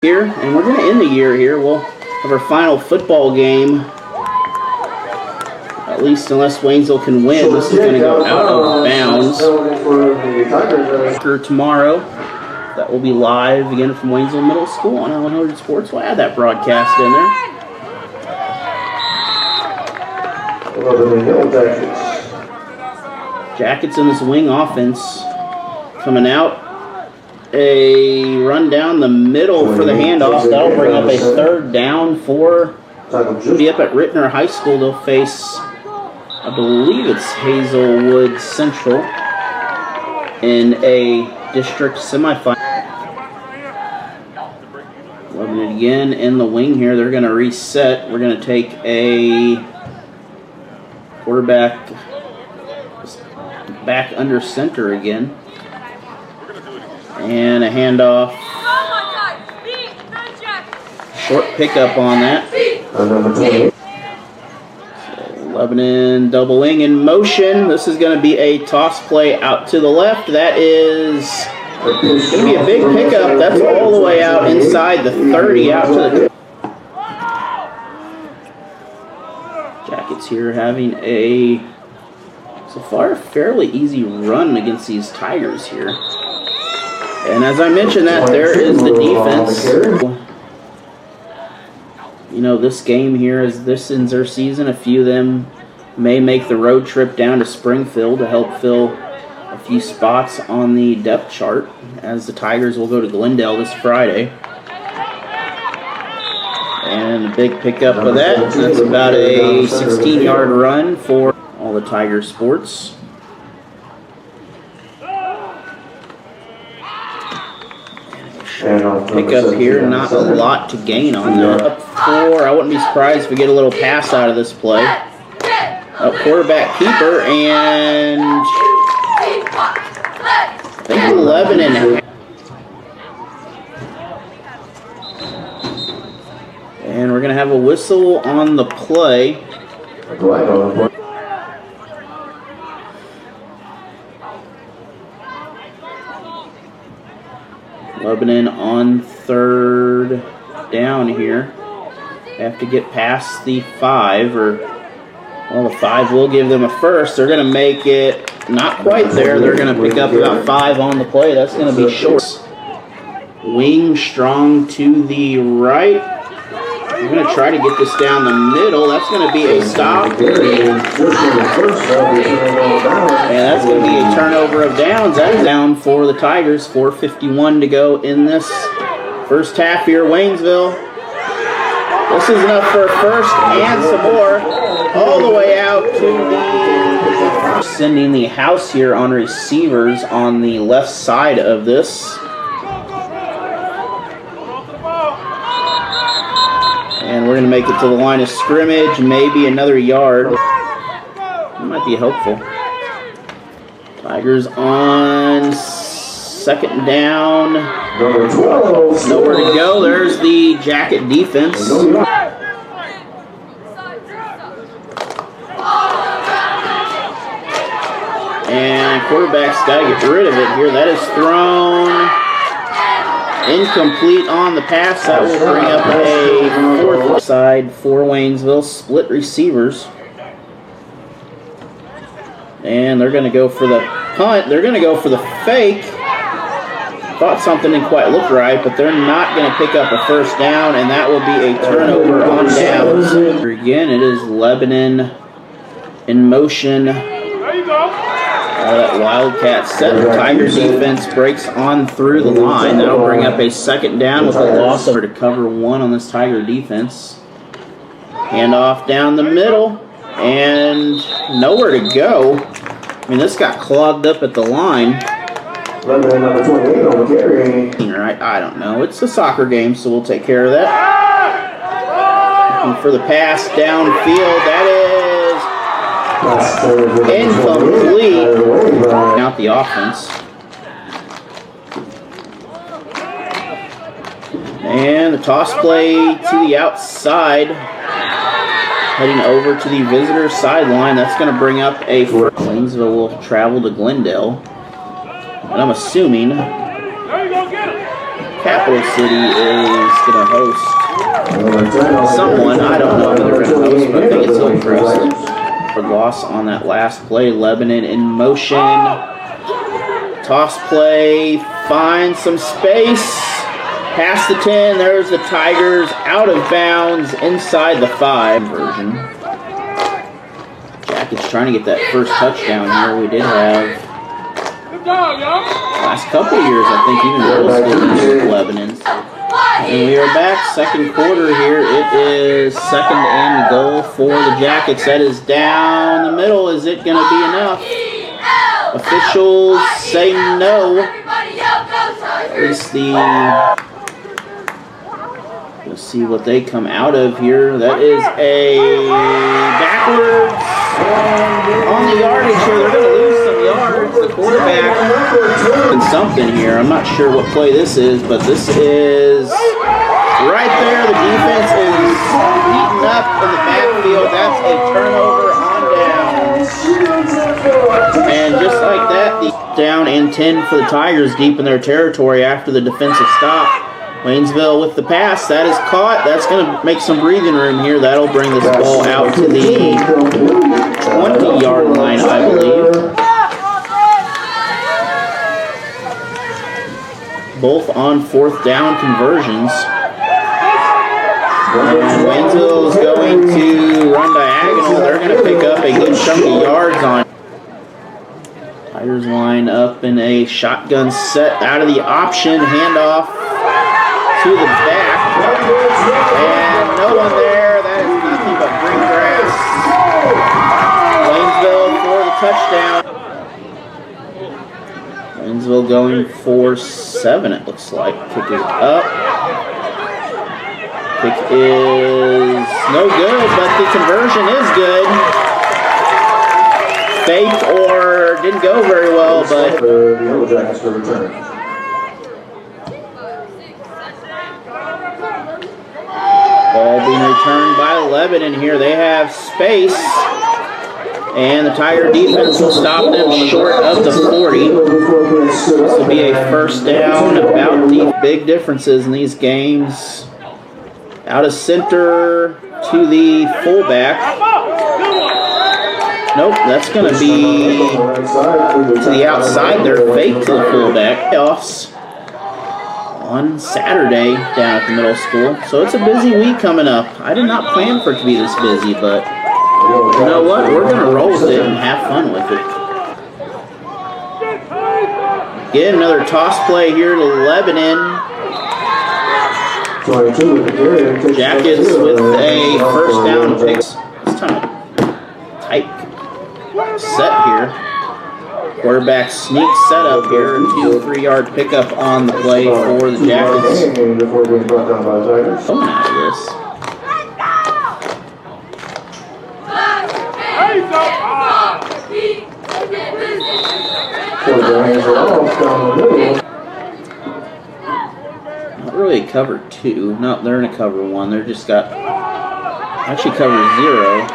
Here, and we're going to end the year here. We'll have our final football game, at least unless Waynesville can win. This is going to go out of bounds for tomorrow. That will be live again from Waynesville Middle School on Allen Hilliard Sports. We'll add that broadcast in there. Jackets in this wing offense coming out. A run down the middle for the handoff. That'll bring up a third down for, be up at Rittner High School. They'll face, I believe it's Hazelwood Central in a district semifinal. Loving it again in the wing here. They're going to reset. We're going to take a quarterback back under center again. And a handoff. Short pickup on that. So Lebanon doubling in motion. This is going to be a toss play out to the left. That is going to be a big pickup. That's all the way out inside the 30 out to the... Jackets here having a, so far, fairly easy run against these Tigers here. And as I mentioned that, there is the defense. You know, this game here, as this ends their season, a few of them may make the road trip down to Springfield to help fill a few spots on the depth chart, as the Tigers will go to Glendale this Friday. And a big pickup of that. That's about a 16-yard run for all the Tiger sports. Pick up here, not a lot to gain on that. Up 4, I wouldn't be surprised if we get a little pass out of this play. Up quarterback keeper, and I think 11 and we're going to have a whistle on the play. Lebanon on third down here. Have to get past the 5, or, well, the 5 will give them a first. They're going to make it not quite there. They're going to pick up about 5 on the play. That's going to be short. Wing strong to the right. We're going to try to get this down the middle. That's going to be a stop. And that's going to be a turnover of downs. That is down for the Tigers. 4:51 to go in this first half here, Waynesville. This is enough for a first and some more. All the way out to the... Sending the house here on receivers on the left side of this. And we're going to make it to the line of scrimmage, maybe another yard. That might be helpful. Tigers on second down. Nowhere to go. There's the Jacket defense. And quarterback's got to get rid of it here. That is thrown incomplete on the pass. That will bring up a fourth side for Waynesville. Split receivers. And they're going to go for the punt. They're going to go for the fake. Thought something didn't quite look right, but they're not going to pick up a first down, and that will be a turnover on downs. Again, it is Lebanon in motion. There you go. That Wildcat set. The Tiger defense breaks on through the line. That'll bring up a second down with a loss over to cover 1 on this Tiger defense. Handoff down the middle, and nowhere to go. I mean, this got clogged up at the line. Right? I don't know. It's a soccer game, so we'll take care of that. Looking for the pass downfield. That is incomplete. Out the offense. And the toss play to the outside. Heading over to the visitor sideline. That's going to bring up a... Waynesville will travel to Glendale. And I'm assuming Capital City is going to host someone. I don't know who they're going to host, but I think it's Hillcrest. For loss on that last play. Lebanon in motion. Toss play. Finds some space. Past the 10. There's the Tigers out of bounds inside the 5 version. Jackets trying to get that first touchdown here. We did have last couple of years, I think, even middle school Lebanon. And we are back, second quarter here. It is second and goal for the Jackets. That is down the middle. Is it going to be enough? Officials say no. At least let's see what they come out of here. That is a backwards on the yardage here. They're going to lose some yards. The quarterback and something here. I'm not sure what play this is, but this is right there. The defense is beaten up in the backfield. That's a turnover on downs. And just like that, the down and 10 for the Tigers deep in their territory after the defensive stop. Waynesville with the pass. That is caught. That's going to make some breathing room here. That'll bring this ball out to the 20-yard line, I believe. Both on fourth down conversions. And Waynesville is going to run diagonal. They're going to pick up a good chunk of yards on. Tigers line up in a shotgun set out of the option. Handoff to the back. And no one there. That is nothing but green grass. Waynesville for the touchdown. Waynesville going for 7, it looks like. Kick is up. Kick is no good, but the conversion is good. Fake or didn't go very well, but ball being returned by Lebanon here. They have space, and the Tiger defense will stop them short of the 40. This will be a first down. About the big differences in these games. Out of center to the fullback. Nope, that's going to be to the outside there. Fake to the fullback. Playoffs on Saturday down at the middle school. So it's a busy week coming up. I did not plan for it to be this busy, but you know what? We're going to roll with it and have fun with it. Again, another toss play here to Lebanon. Jackets with a first down pick. It's kind of tight set here. Quarterback sneak setup here. 2-3-yard pickup on the play for the Jackets. Coming out of this. Not really a cover 2. No, they're in a cover 1. They're just got actually cover 0.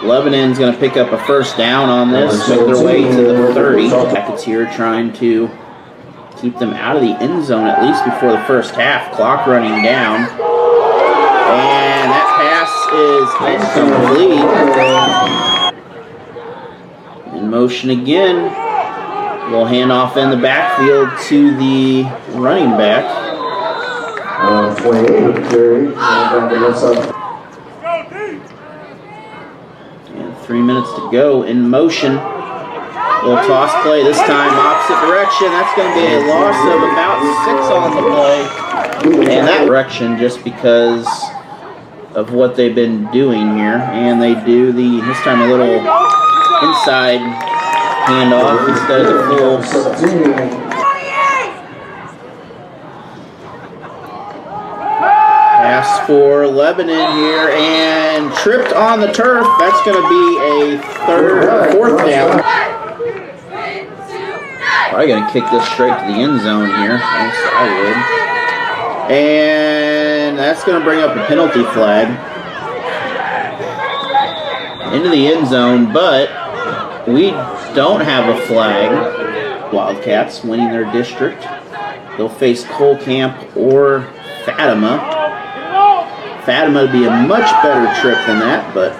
Lebanon's going to pick up a first down on this, make their way to the 30. Jackets here trying to keep them out of the end zone at least before the first half. Clock running down. And that pass is incomplete. In motion again. Little handoff in the backfield to the running back. 28 carry. And 3 minutes to go in motion. Little toss play this time, opposite direction. That's going to be a loss of about 6 on the play. And that direction just because of what they've been doing here. And they do this time a little inside handoff instead of the full. Pass for Lebanon here and tripped on the turf. That's going to be a fourth down. Probably going to kick this straight to the end zone here. Yes, I would. And that's going to bring up a penalty flag into the end zone, but we don't have a flag. Wildcats winning their district They'll face Colcamp or Fatima. Fatima would be a much better trip than that, but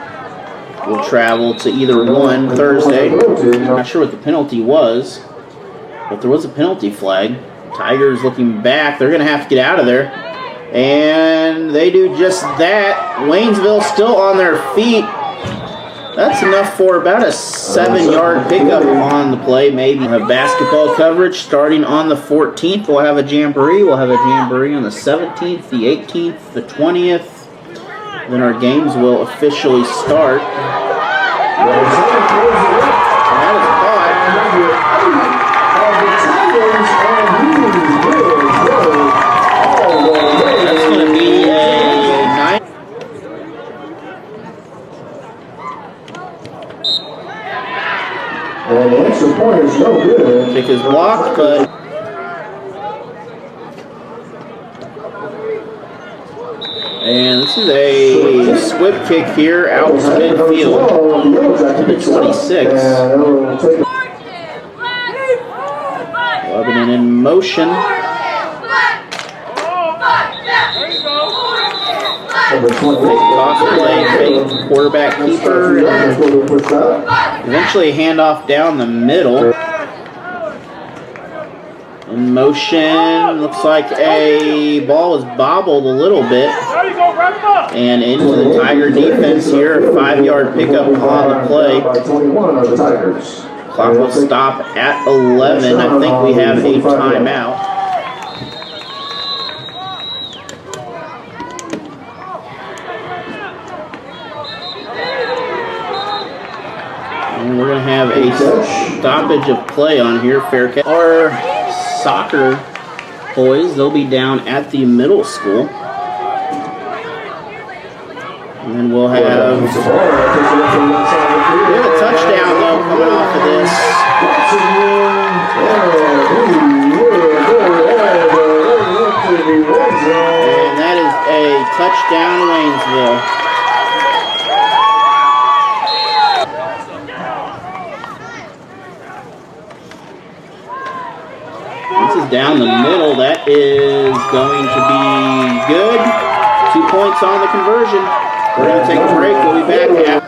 we'll travel to either one Thursday. Not sure what the penalty was, but there was a penalty flag. Tigers looking back. They're going to have to get out of there. And they do just that. Waynesville still on their feet. That's enough for about a 7-yard pickup on the play, maybe. We'll have basketball coverage starting on the 14th. We'll have a jamboree. We'll have a jamboree on the 17th, the 18th, the 20th. Then our games will officially start. That is caught. That's going to be a 9. And the extra point is no good. Kick is blocked, but and this is a squib kick here out to midfield to the 26. Lebanon in motion. Toss play, fake quarterback keeper, and eventually a handoff down the middle. In motion, looks like a ball is bobbled a little bit. And into the Tiger defense here, a 5-yard pickup on the play. Clock will stop at 11. I think we have a timeout. And we're going to have a stoppage of play on here. Fair catch. Our soccer boys, they'll be down at the middle school. And then we'll have a touchdown though coming off of this. And that is a touchdown Waynesville. This is down the middle. That is going to be good. 2 points on the conversion. We're going to take a break. We'll be back after.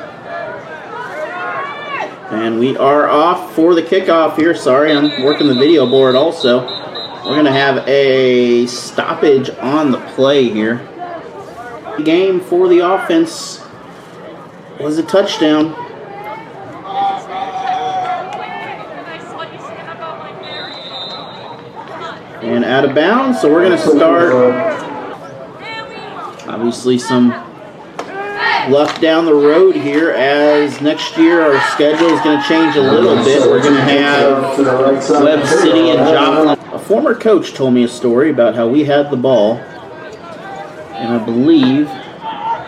And we are off for the kickoff here. Sorry, I'm working the video board also. We're going to have a stoppage on the play here. The game for the offense was a touchdown. And out of bounds, so we're going to start. Obviously some luck down the road here, as next year our schedule is going to change a little bit. We're going to have Webb City and Joplin. A former coach told me a story about how we had the ball, and I believe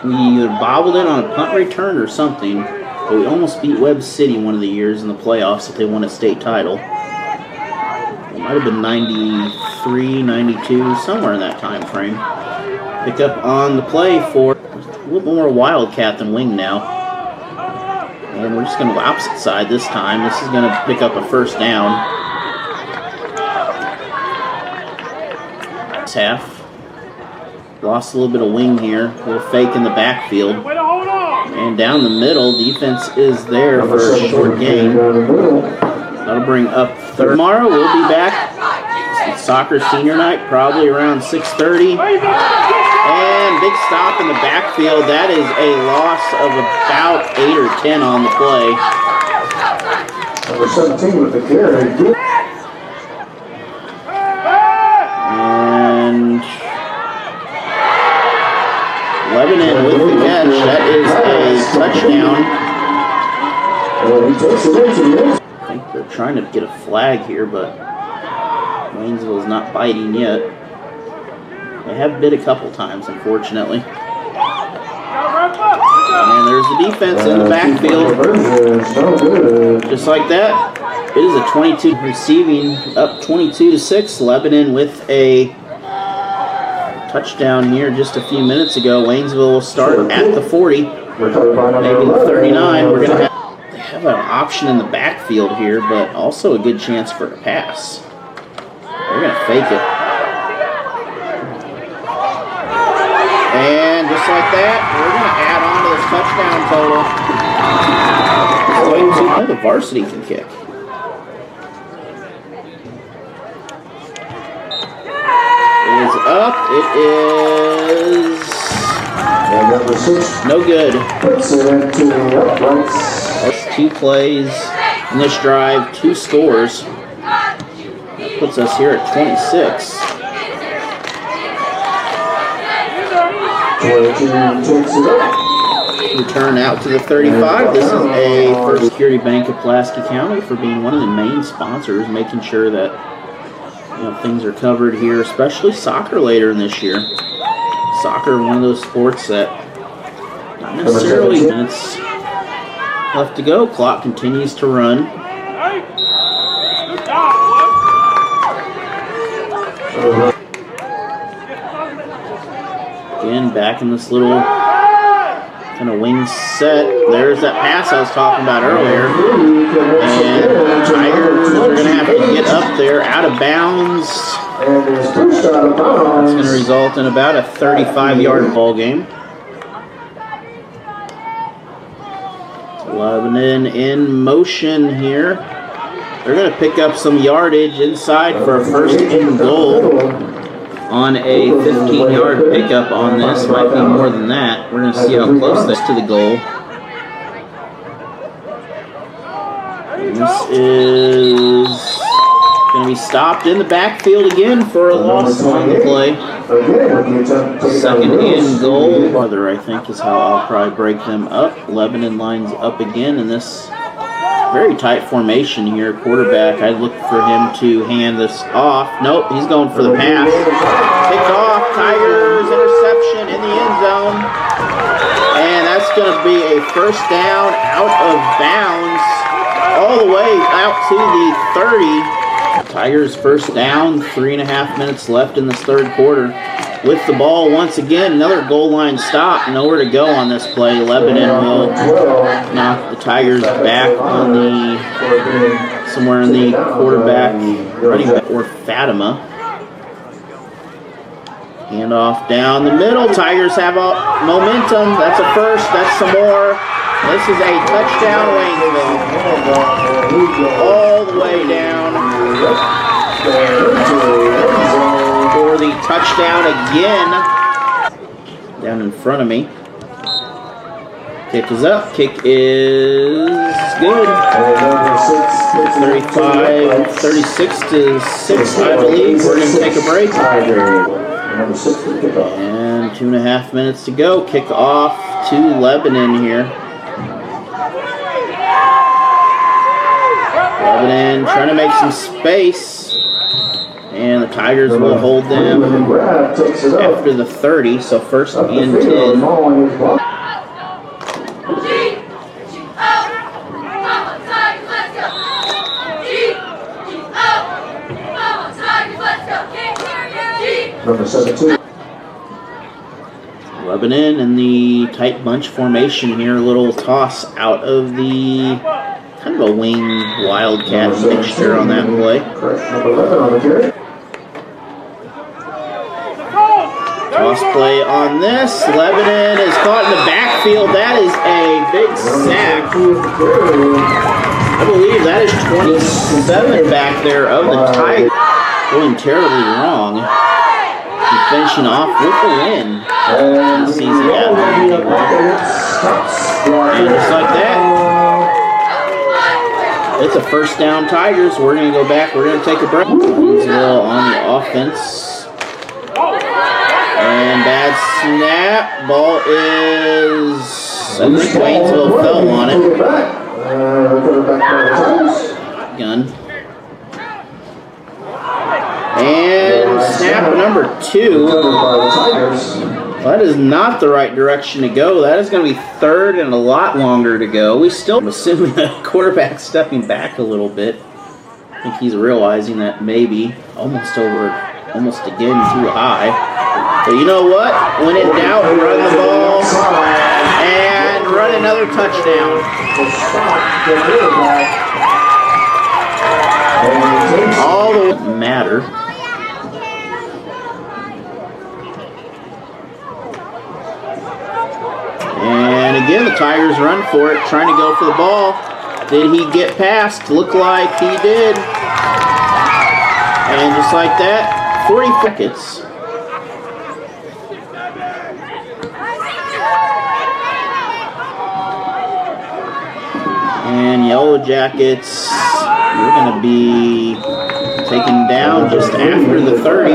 we either bobbled it on a punt return or something, but we almost beat Webb City one of the years in the playoffs if they won a state title. It might have been 93, 92, somewhere in that time frame. Pick up on the play for a little more Wildcat than wing now. And we're just going to go opposite side this time. This is going to pick up a first down. This half. Lost a little bit of wing here. A little fake in the backfield. And down the middle, defense is there for a short gain. That'll bring up third. Tomorrow we'll be back. It's soccer senior night, probably around 6:30. And big stop in the backfield. That is a loss of about 8 or 10 on the play. Number 17 with the carry. And Lebanon with the catch. That is a touchdown. I think they're trying to get a flag here, but Waynesville is not biting yet. They have bit a couple times, unfortunately. And there's the defense in the backfield. Just like that, it is a 22 receiving, up 22-6. Lebanon with a touchdown here just a few minutes ago. Waynesville will start at the 40, maybe the 39. We're gonna have an option in the backfield here, but also a good chance for a pass. They're gonna fake it. like that, we're going to add on to this touchdown total. Oh, the varsity can kick. It is up. It is number 6. No good. Puts it into the uprights. That's 2 plays in this drive, 2 scores. That puts us here at 26. 22 takes it up. Return out to the 35. This is a First Security Bank of Pulaski County for being one of the main sponsors, making sure that things are covered here, especially soccer later in this year. Soccer, one of those sports that not necessarily minutes left to go. Clock continues to run. Again, back in this little kind of wing set. There's that pass I was talking about earlier. And Tigers are going to have to get up there out of bounds. That's going to result in about a 35-yard ball game. Lebanon in motion here. They're going to pick up some yardage inside for a first and goal on a 15-yard pickup on this. Might be more than that. We're going to see how close this to the goal. This is going to be stopped in the backfield again for a loss on the play. Second and goal. Other, I think, is how I'll probably break them up. Lebanon lines up again in this very tight formation here. Quarterback, I'd look for him to hand this off. Nope, he's going for the pass. Picked off. Tigers interception in the end zone. And that's going to be a first down out of bounds all the way out to the 30. Tigers first down, 3.5 minutes left in this third quarter. With the ball once again, another goal line stop. Nowhere to go on this play. Lebanon will knock the Tigers back on the, somewhere in the quarterback, running back, or Fatima. Handoff down the middle. Tigers have momentum. That's a first. That's some more. This is a touchdown, Waynesville. All the way down for the touchdown again. Down in front of me. Kick is up. Kick is good. 36 to 6, I believe. We're going to take a break. And 2.5 minutes to go. Kick off to Lebanon here. Lebanon trying to make some space, and the Tigers will hold them after the 30, so first and 10. Number 17. Lebanon in the tight bunch formation here, a little toss out of the kind of a wing wildcat mixture on that play. Toss play on this. Lebanon is caught in the backfield. That is a big sack. I believe that is 27 back there of the Tigers. Going terribly wrong. He's finishing off with the win. This season at home. And just like that, it's a first down Tigers. We're going to go back. We're going to take a break. Waynesville on the offense. And bad snap. Ball is, I think Waynesville fell on it. Gun. And snap number 2. That is not the right direction to go. That is going to be third and a lot longer to go. We still, I'm assuming the quarterback stepping back a little bit. I think he's realizing that maybe almost again too high. But you know what? When in doubt, run the ball and run another touchdown. All the matter. again, the Tigers run for it, trying to go for the ball. Did he get past? Looked like he did. And just like that, 40 seconds. And Yellow Jackets are going to be taken down just after the 30.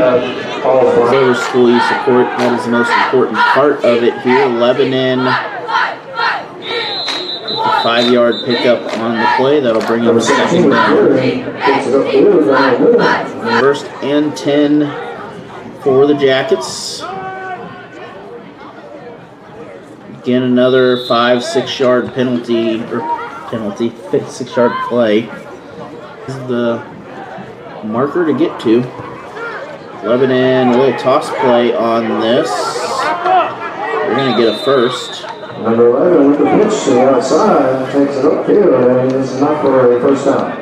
Silver School youth support, that is the most important part of it here. Lebanon, with a 5-yard pickup on the play. That'll bring them a second down. First and 10 for the Jackets. Again, another 5-6 yard penalty, 6-yard play. This is the marker to get to. Lebanon, a little toss play on this. We're going to get a first. Number 11 with the pitch to the outside, takes it upfield, and it's not for a first down.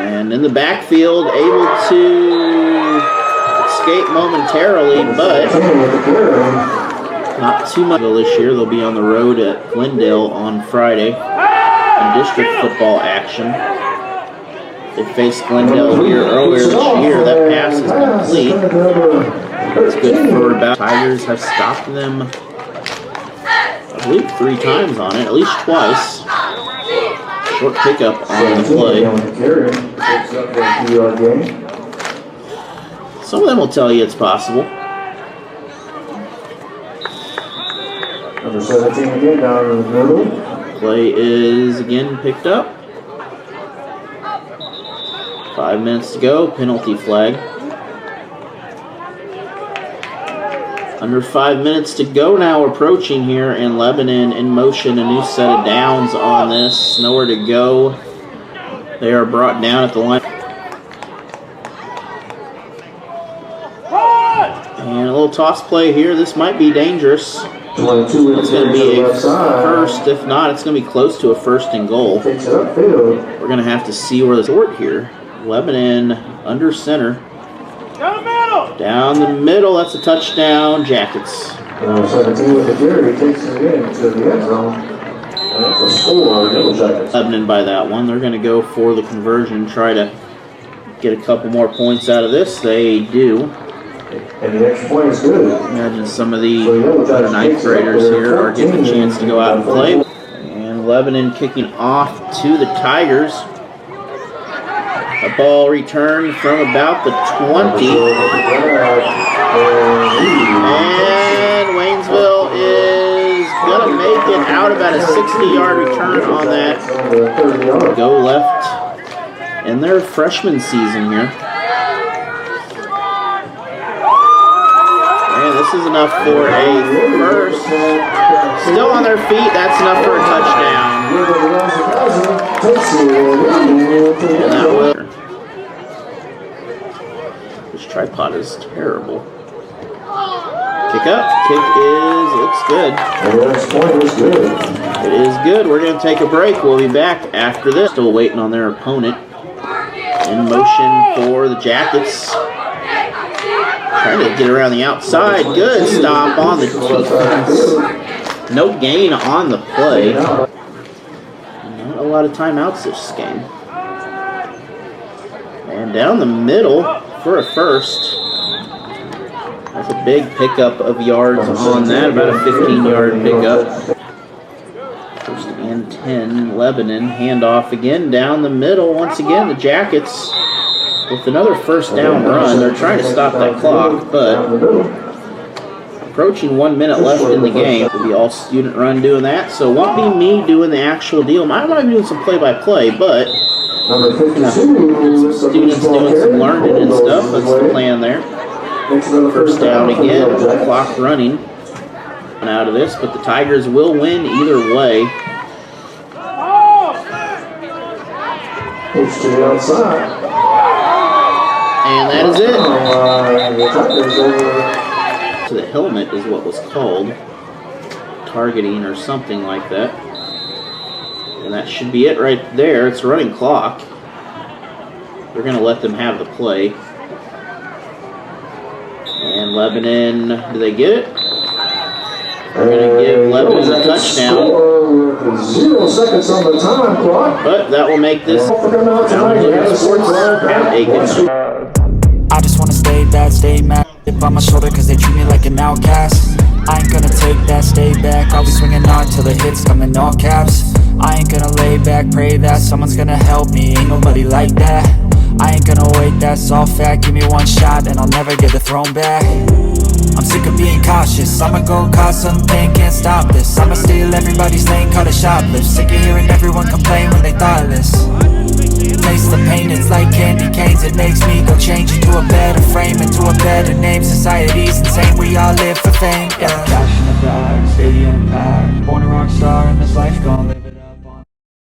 And in the backfield, able to escape momentarily, but not too much this year. They'll be on the road at Glendale on Friday in district football action. They faced Glendale here earlier this year. That pass is complete. It's good for about. Tigers have stopped them, I believe, 3 times on it, at least twice. Short pickup on the play. Some of them will tell you it's possible. Number 17 again down in the middle. Play is again picked up. 5 minutes to go. Penalty flag. Under 5 minutes to go now, approaching here, and Lebanon in motion. A new set of downs on this. Nowhere to go. They are brought down at the line. And a little toss play here. This might be dangerous. It's going to be a first. If not, it's going to be close to a first and goal. We're going to have to see where the short here. Lebanon under center. Down the middle. That's a touchdown. Jackets. 17 with the carry, takes it into the end zone. And that's a score, Yellow Jackets. Lebanon by that one. They're going to go for the conversion, try to get a couple more points out of this. They do. And the extra point is good. Imagine some of the other 9th graders here are getting a chance to go out and play. And Lebanon kicking off to the Tigers. A ball returned from about the 20. And Waynesville is going to make it out about a 60-yard return on that. Go left in their freshman season here. And this is enough for a first. Still on their feet. That's enough for a touchdown. And that will. This tripod is terrible. Kick up. Kick looks good. It is good. We're going to take a break. We'll be back after this. Still waiting on their opponent. In motion for the Jackets. Trying to get around the outside. Good stop on the defense. No gain on the play. Not a lot of timeouts this game. And down the middle for a first. That's a big pickup of yards on that. About a 15-yard pickup. First and 10. Lebanon. Handoff again down the middle. Once again, the Jackets with another first down run. They're trying to stop that clock, but approaching 1 minute left in the game. It'll be all student run doing that, so it won't be me doing the actual deal. I might be doing some play-by-play, but students doing some learning and stuff. That's the plan there. First down again, clock running out of this, but the Tigers will win either way. Pitch to the outside. And that is it. So the helmet is what was called targeting or something like that. And that should be it right there. It's a running clock. They're going to let them have the play. And Lebanon, do they get it? We're going to give Lebanon a touchdown. With 0 seconds on the time clock. But that will make this Allen Hilliard Sports have a good. I just wanna stay bad, stay mad. Dip on my shoulder cause they treat me like an outcast. I ain't gonna take that, stay back. I'll be swinging hard till the hits come in all caps. I ain't gonna lay back, pray that someone's gonna help me. Ain't nobody like that. I ain't gonna wait, that's all fact. Give me one shot and I'll never get the throne back. I'm sick of being cautious. I'ma go cause something, can't stop this. I'ma steal everybody's lane, call it shoplift. Sick of hearing everyone complain when they thoughtless. Taste the pain, it's like candy canes. It makes me go change into a better frame, into a better name. Society's insane, we all live for fame, yeah. Cash in the bag, stadium packed. Born a rock star and this life gon' live.